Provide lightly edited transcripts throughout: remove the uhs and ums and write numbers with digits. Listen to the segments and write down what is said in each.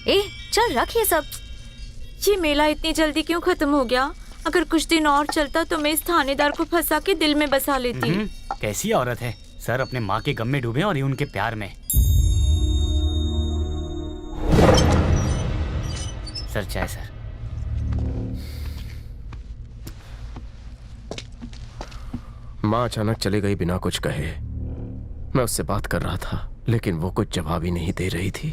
ए चल रख ये सब। ये मेला इतनी जल्दी क्यों खत्म हो गया? अगर कुछ दिन और चलता तो मैं इस थानेदार को फंसा के दिल में बसा लेती। कैसी औरत है सर, अपने माँ के गम में डूबे और ये उनके प्यार में। सर चाय सर। माँ अचानक चली गई बिना कुछ कहे। मैं उससे बात कर रहा था लेकिन वो कुछ जवाब ही नहीं दे रही थी।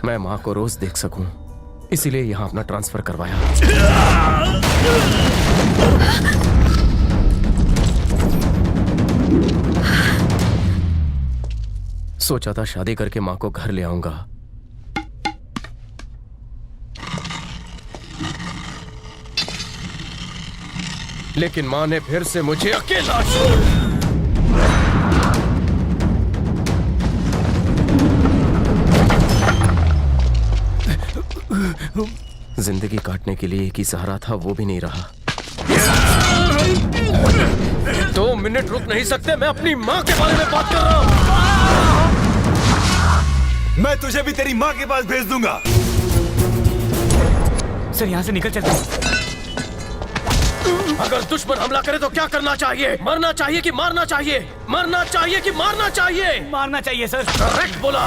मैं माँ को रोज देख सकूं इसीलिए यहां अपना ट्रांसफर करवाया। सोचा था शादी करके माँ को घर ले आऊंगा, लेकिन माँ ने फिर से मुझे अकेला छोड़। जिंदगी काटने के लिए एक ही सहारा था, वो भी नहीं रहा। 2 मिनट रुक नहीं सकते? मैं अपनी माँ के बारे में बात कर रहा हूँ। मैं तुझे भी तेरी माँ के पास भेज दूंगा। सर यहाँ से निकल चलते हैं। अगर दुश्मन हमला करे तो क्या करना चाहिए? मरना चाहिए कि मारना चाहिए? मरना चाहिए कि मारना चाहिए? मारना चाहिए सर। करेक्ट बोला।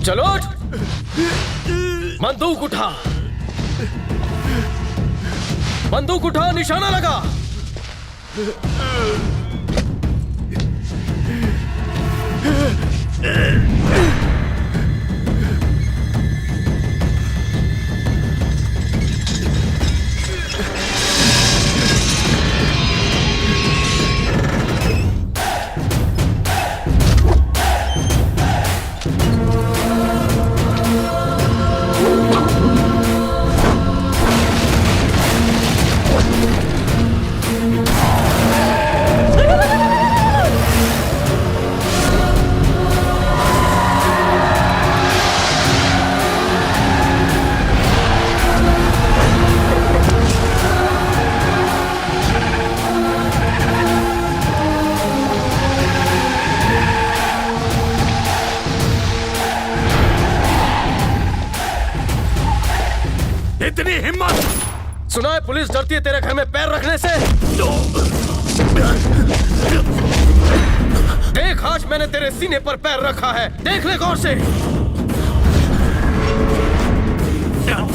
चलो बंदूक उठा, बंदूक उठा, निशाना लगा। इतनी हिम्मत! सुना है पुलिस डरती है तेरे घर में पैर रखने से। देख आज मैंने तेरे सीने पर पैर रखा है, देख ले गौर से।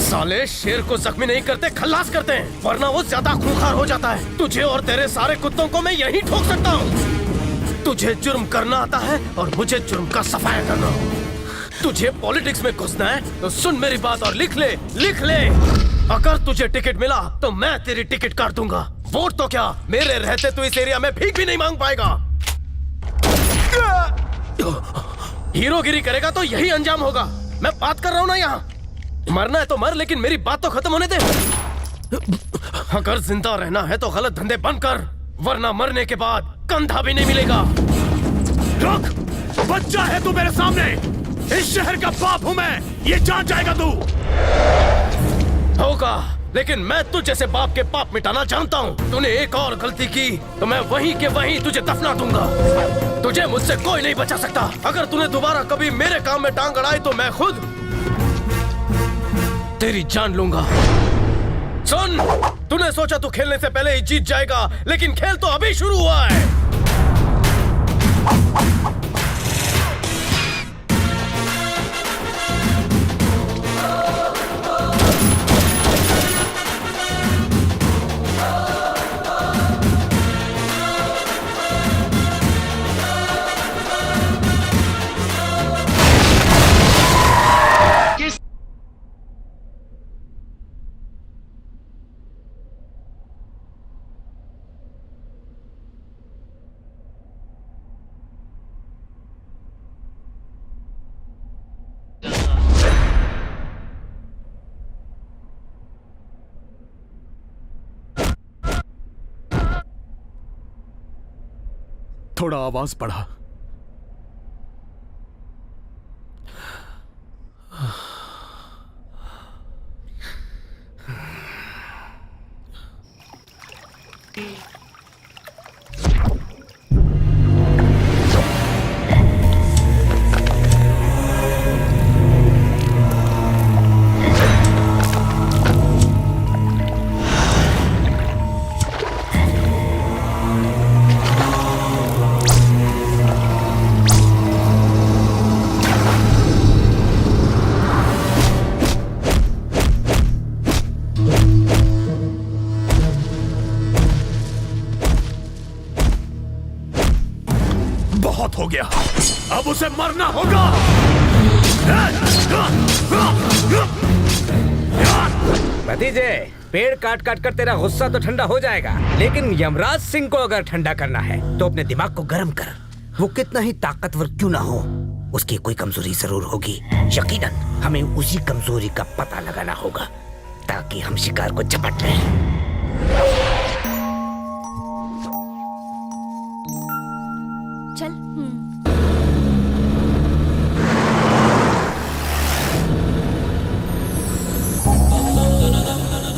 साले शेर को जख्मी नहीं करते, खल्लास करते हैं, वरना वो ज्यादा खूंखार हो जाता है। तुझे और तेरे सारे कुत्तों को मैं यहीं ठोक सकता हूँ। तुझे जुर्म करना आता है और मुझे जुर्म का सफाया करना। तुझे पॉलिटिक्स में घुसना है तो सुन मेरी बात और लिख ले, लिख ले। अगर तुझे टिकट मिला तो मैं तेरी टिकट काट दूंगा। वोट तो क्या, मेरे रहते तू इस एरिया में भीख भी नहीं मांग पाएगा। हीरोगिरी करेगा तो यही अंजाम होगा। मैं बात कर रहा हूं ना यहाँ। मरना है तो मर, लेकिन मेरी बात तो खत्म होने दे। अगर जिंदा रहना है तो गलत धंधे बंद कर, वरना मरने के बाद कंधा भी नहीं मिलेगा। रुक, बच्चा है तू मेरे सामने। इस शहर का बाप हूं मैं, ये जान जाएगा तू। होगा, लेकिन मैं तुझ जैसे बाप के पाप मिटाना जानता हूँ। तूने एक और गलती की तो मैं वहीं के वहीं तुझे दफना दूंगा। तुझे मुझसे कोई नहीं बचा सकता। अगर तूने दोबारा कभी मेरे काम में टांग अड़ाई तो मैं खुद तेरी जान लूंगा। सुन, तूने सोचा तू खेलने से पहले ही जीत जाएगा, लेकिन खेल तो अभी शुरू हुआ है। थोड़ा आवाज बढ़ा। बहुत हो गया, अब उसे मरना होगा। भतीजे, पेड़ काट काट कर तेरा गुस्सा तो ठंडा हो जाएगा, लेकिन यमराज सिंह को अगर ठंडा करना है तो अपने दिमाग को गर्म कर। वो कितना ही ताकतवर क्यों ना हो, उसकी कोई कमजोरी जरूर होगी। यकीनन हमें उसी कमजोरी का पता लगाना होगा ताकि हम शिकार को झपट लें। चल।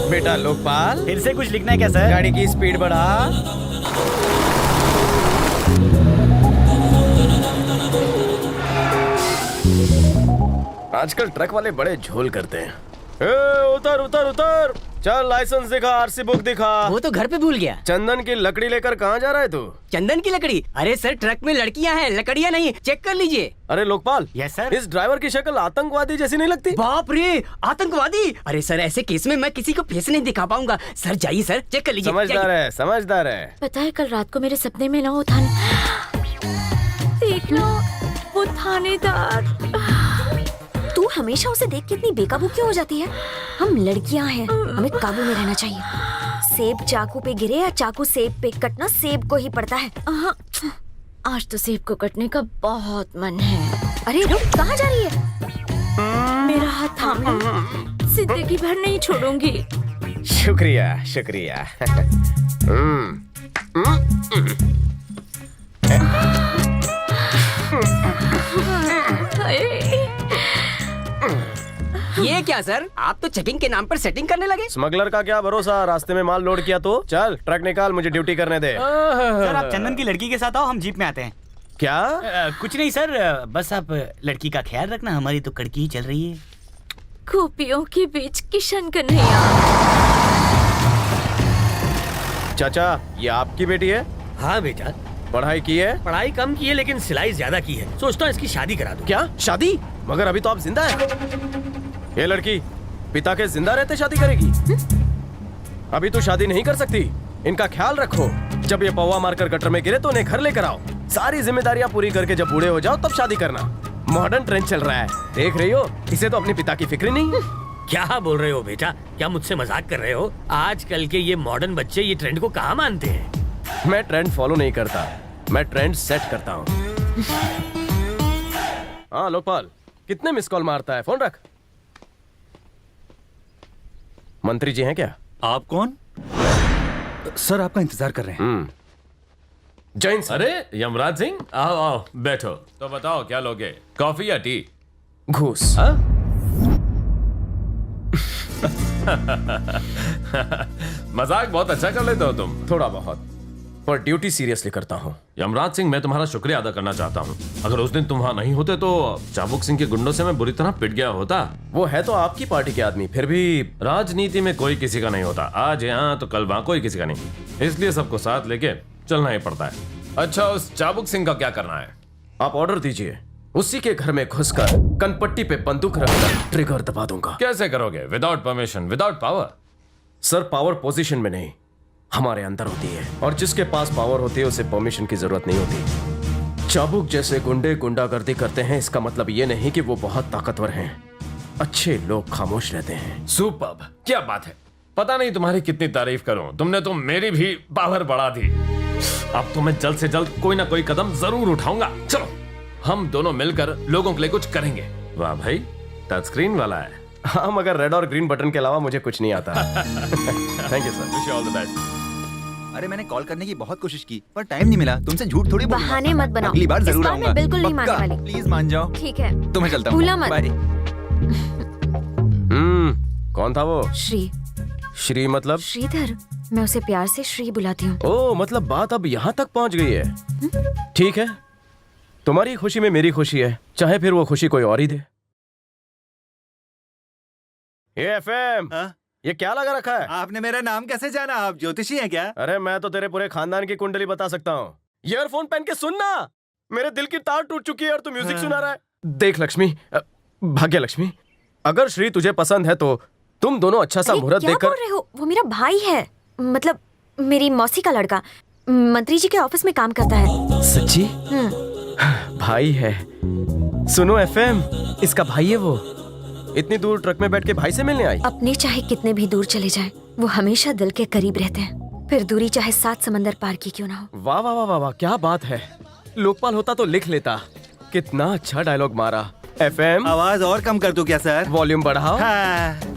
बेटा लोकपाल, फिर से कुछ लिखना है क्या सर? गाड़ी की स्पीड बढ़ा। आजकल ट्रक वाले बड़े झोल करते हैं। उतर उतर उतर, चल लाइसेंस दिखा, आरसी बुक दिखा। वो तो घर पे भूल गया। चंदन की लकड़ी लेकर कहाँ जा रहा है तू? चंदन की लकड़ी? अरे सर, ट्रक में लड़कियां हैं, लकड़ियां नहीं। चेक कर लीजिए। अरे लोकपाल, यस सर। इस ड्राइवर की शक्ल आतंकवादी जैसी नहीं लगती? बाप रे, आतंकवादी? अरे सर, ऐसे केस में मैं किसी को फेस नहीं दिखा पाऊंगा। सर जाइए सर, चेक कर लीजिए। समझदार है, समझदार है। पता है कल रात को मेरे सपने में ना वो देखना, वो थानेदार। तू हमेशा उसे देख के इतनी बेकाबू क्यों हो जाती है? हम लड़कियां हैं, हमें काबू में रहना चाहिए। सेब चाकू पे गिरे या चाकू सेब पे, कटना सेब को ही पड़ता है। आज तो सेब को कटने का बहुत मन है। अरे रुक, कहाँ जा रही है? मेरा हाथ थाम लो, जिंदगी भर नहीं छोड़ूंगी। शुक्रिया शुक्रिया। ये क्या सर, आप तो चेकिंग के नाम पर सेटिंग करने लगे। स्मगलर का क्या भरोसा, रास्ते में माल लोड किया तो। चल ट्रक निकाल, मुझे ड्यूटी करने दे। सर आप चंदन की लड़की के साथ आओ, हम जीप में आते हैं। क्या? कुछ नहीं सर, बस आप लड़की का ख्याल रखना, हमारी तो कड़की ही चल रही है। गोपियों के बीच किशन कन्हैया। चाचा, ये आपकी बेटी है? हाँ बेटा, पढ़ाई की है? पढ़ाई कम की है लेकिन सिलाई ज्यादा की है। सोचता हूँ इसकी शादी करा दूं। क्या शादी? मगर अभी तो आप जिंदा है। ये लड़की पिता के जिंदा रहते शादी करेगी? अभी तो शादी नहीं कर सकती। इनका ख्याल रखो, जब ये पौवा मारकर गटर में गिरे तो उन्हें घर लेकर आओ। सारी जिम्मेदारियां पूरी करके जब बूढ़े हो जाओ तब शादी करना। मॉडर्न ट्रेंड चल रहा है, देख रही हो? इसे तो अपने पिता की फिक्र नहीं है। क्या बोल रहे हो बेटा? क्या मुझसे मजाक कर रहे हो? आजकल के ये मॉडर्न बच्चे ये ट्रेंड को कहाँ मानते हैं? मैं ट्रेंड फॉलो नहीं करता, मैं ट्रेंड सेट करता हूँ। हाँ लोकपाल, कितने मिस कॉल मारता है? फोन रख। मंत्री जी हैं क्या? आप कौन? सर आपका इंतजार कर रहे हैं। जैन सर। अरे यमराज सिंह, आओ आओ बैठो। तो बताओ क्या लोगे, कॉफी या टी? घूस। हाँ? मजाक बहुत अच्छा कर लेते हो तुम। थोड़ा बहुत, पर ड्यूटी सीरियसली करता हूँ। यमराज सिंह, मैं तुम्हारा शुक्रिया अदा करना चाहता हूँ। अगर उस दिन तुम वहाँ नहीं होते तो चाबुक सिंह के गुंडों से मैं बुरी तरह पिट गया होता। वो है तो आपकी पार्टी के आदमी, फिर भी राजनीति में कोई किसी का नहीं होता। आज यहाँ तो कल वहाँ कोई किसी का नहीं, इसलिए सबको साथ लेके चलना ही पड़ता है। अच्छा, उस चाबुक सिंह का क्या करना है? आप ऑर्डर दीजिए, उसी के घर में घुसकर कनपट्टी पे बंदूक रखकर ट्रिगर दबा दूंगा। कैसे करोगे? Without permission, without power? Sir, power position में नहीं, हमारे अंदर होती है, और जिसके पास पावर होती है उसे परमिशन की जरूरत नहीं होती। चाबुक जैसे गुंडे गुंडागर्दी करते हैं, इसका मतलब ये नहीं कि वो बहुत ताकतवर हैं। अच्छे लोग खामोश रहते हैं। सुपर्ब, क्या बात है। पता नहीं तुम्हारी कितनी तारीफ करूं, तुमने तो मेरी भी पावर बढ़ा दी। अब तो मैं जल्द से जल्द कोई ना कोई कदम जरूर उठाऊंगा। चलो हम दोनों मिलकर लोगों के लिए कुछ करेंगे। वाह भाई, टच स्क्रीन वाला है। हाँ, मगर रेड और ग्रीन बटन के अलावा मुझे कुछ नहीं आता। Thank you sir. Wish you all the best. अरे मैंने कॉल करने की बहुत कोशिश की पर टाइम नहीं मिला। तुमसे झूठ थोड़ी बोलूंगा। बहाने मत बनाओ। अगली बार इस जरूर बार मैं आऊंगा। बिल्कुल नहीं मानने पक्का। वाली। प्लीज मान जाओ। ठीक है, तो मैं चलता हूँ। भूला मत। बाय। कौन था वो? श्री। श्री मतलब? श्रीधर, मैं उसे प्यार से श्री बुलाती हूँ। ओ, मतलब बात अब यहाँ तक पहुँच गई है। ठीक है, तुम्हारी खुशी में मेरी खुशी है, चाहे फिर वो खुशी कोई और ही दे। ये एफएम, ये क्या लगा रखा है? आपने मेरा नाम कैसे जाना? आप ज्योतिषी हैं क्या? अरे मैं तो तेरे पूरे खानदान की कुंडली बता सकता हूँ। ईयरफोन पहन के सुनना, मेरे दिल की तार टूट चुकी है और तू म्यूजिक सुना रहा है। देख लक्ष्मी, भाग्य लक्ष्मी, अगर श्री तुझे पसंद है तो तुम दोनों अच्छा सा अरे, मुहूर्त क्या देखकर। बोल रहे हो? वो मेरा भाई है, मतलब मेरी मौसी का लड़का। मंत्री जी के ऑफिस में काम करता है। सच्ची? भाई है। सुनो एफएम, इसका भाई है वो। इतनी दूर ट्रक में बैठ के भाई से मिलने आई? अपने चाहे कितने भी दूर चले जाएं, वो हमेशा दिल के करीब रहते हैं, फिर दूरी चाहे 7 समंदर पार की क्यों ना हो। वाह वाह वाह वाह वाह, क्या बात है। लोकपाल होता तो लिख लेता। कितना अच्छा डायलॉग मारा। एफएम, आवाज और कम कर दूं क्या सर? वॉल्यूम बढ़ाओ। हाँ।